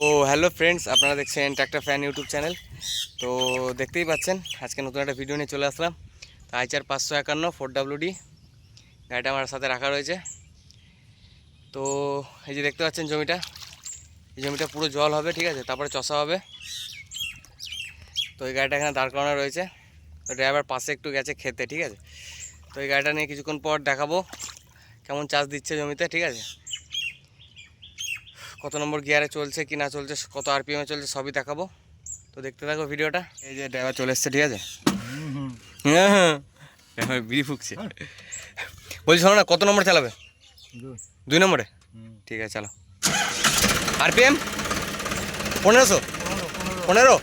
ও hello friends, আপনারা দেখছেন tractor fan YouTube channel. তো দেখতেই পাচ্ছেন আজকে নতুন একটা ভিডিও নিয়ে চলে আসলাম। তো আইচার 551 4WD গাড়িটা আমার সাথে রাখা রয়েছে। তো এই যে দেখতে পাচ্ছেন জমিটা, এই জমিটা পুরো জল হবে, ঠিক আছে, তারপরে চষা হবে। তো এই গাড়িটা এখানে দাঁড় করানো রয়েছে। তো ড্রাইভার পাশে একটু গেছে খেতে, ঠিক আছে। তো এই গাড়িটা নিয়ে কিছুক্ষণ পর দেখাবো কেমন চাষ দিচ্ছে জমিতে, ঠিক আছে, কত নম্বর গিয়ারে চলছে কি না চলছে, কত আরপিএমে চলছে, সবই দেখাবো। তো দেখতে থাকো ভিডিওটা। এই যে ড্রাইভার চলে এসছে, ঠিক আছে। হ্যাঁ হ্যাঁ, ড্রাইভার বিড়ি ফুঁকছে। বলছি শোনো না, কত নম্বর চালাবে? 2 নম্বরে। ঠিক আছে, চালো। আরপিএম 1500। 15।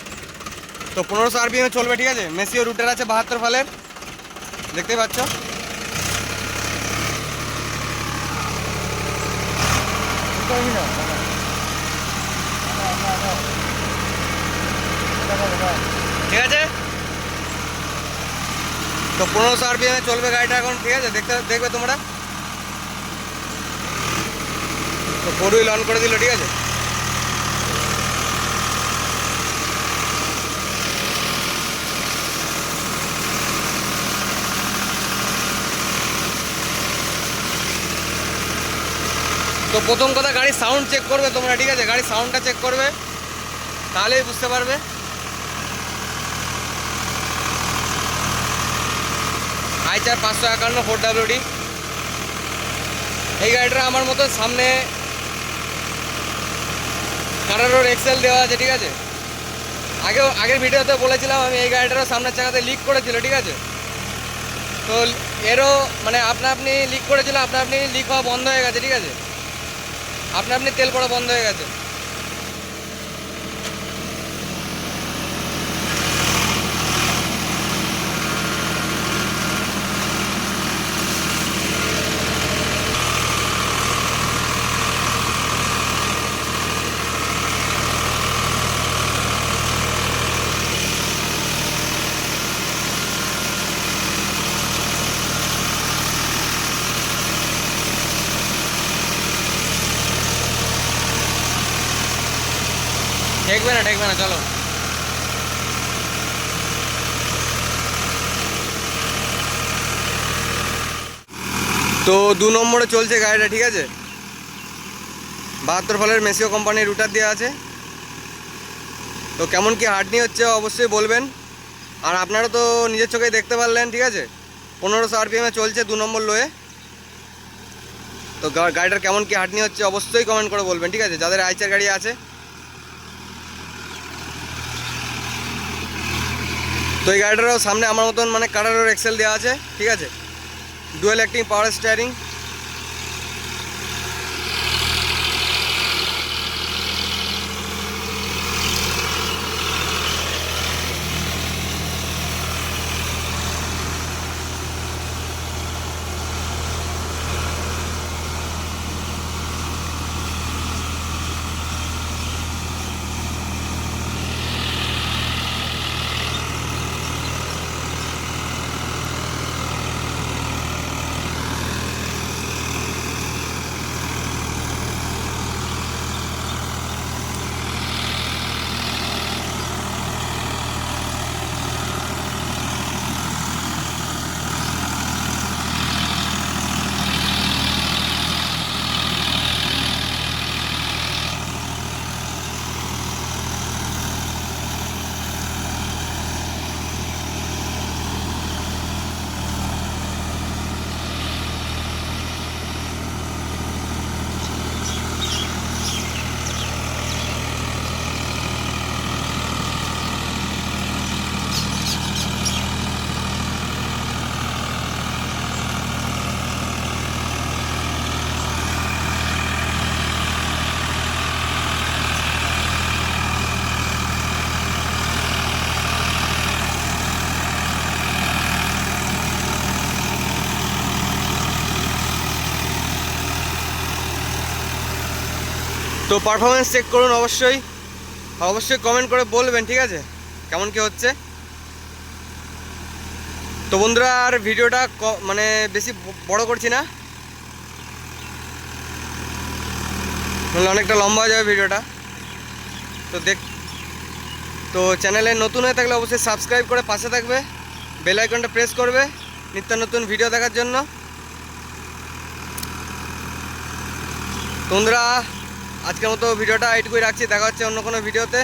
তো 1500 আরপিএমে চলবে, ঠিক আছে। মেসিও রুটার আছে 72 ফালের, দেখতেই পাচ্ছ। ঠিক আছে, তো 1500 আরপিএমে চলবে গাড়িটা এখন, ঠিক আছে। দেখবে তোমরা। তো 4 হুইল অন করে দিল, ঠিক আছে। তো প্রথম কথা, গাড়ির সাউন্ড চেক করবে তোমরা, ঠিক আছে। গাড়ির সাউন্ডটা চেক করবে, তাহলেই বুঝতে পারবে। আইচার 551 4WD এই গাড়িটা আমার মতো সামনে কাটারোর এক্সেল দেওয়া আছে, ঠিক আছে। আগের ভিডিওতে বলেছিলাম আমি, এই গাড়িটারও সামনের চাকাতে লিক করেছিল, ঠিক আছে। তো এরও মানে আপনি লিক করেছিল, আপনি লিক হওয়া বন্ধ হয়ে গেছে, ঠিক আছে। আপনি তেল পড়া বন্ধ হয়ে গেছে। ঠেকবে না, চলো। তো 2 নম্বরে চলছে গাড়িটা, ঠিক আছে। 72 ফলের মেসিও কোম্পানির রুটার দেওয়া আছে। তো কেমন কি হার্ডনি হচ্ছে অবশ্যই বলবেন। আর আপনারা তো নিজের চোখেই দেখতে পারলেন, ঠিক আছে। 1500 আরপিএমে চলছে 2 নম্বর লোয়ে। তো গাড়িটার কেমন কি হার্ডনি হচ্ছে অবশ্যই কমেন্ট করে বলবেন, ঠিক আছে, যাদের আইচার গাড়ি আছে। তো এই গাড়িটারও সামনে আমার মতন মানে কাটারোর এক্সেল দেওয়া আছে, ঠিক আছে। Dual acting power steering. তো পারফরমেন্স চেক করুন, অবশ্যই অবশ্যই কমেন্ট করে বলবেন, ঠিক আছে, কেমন কি হচ্ছে। তো বন্ধুরা, আর ভিডিওটা মানে বেশি বড় করছি না, নাহলে অনেকটা লম্বা হয়ে যাবে ভিডিওটা। তো চ্যানেলে নতুন হয়ে থাকলে অবশ্যই সাবস্ক্রাইব করে পাশে থাকবে, বেল আইকনটা প্রেস করবে নিত্য নতুন ভিডিও দেখার জন্য। বন্ধুরা আজকের মতো ভিডিওটা এইটুকুই রাখছি, দেখা হচ্ছে অন্য কোনো ভিডিওতে।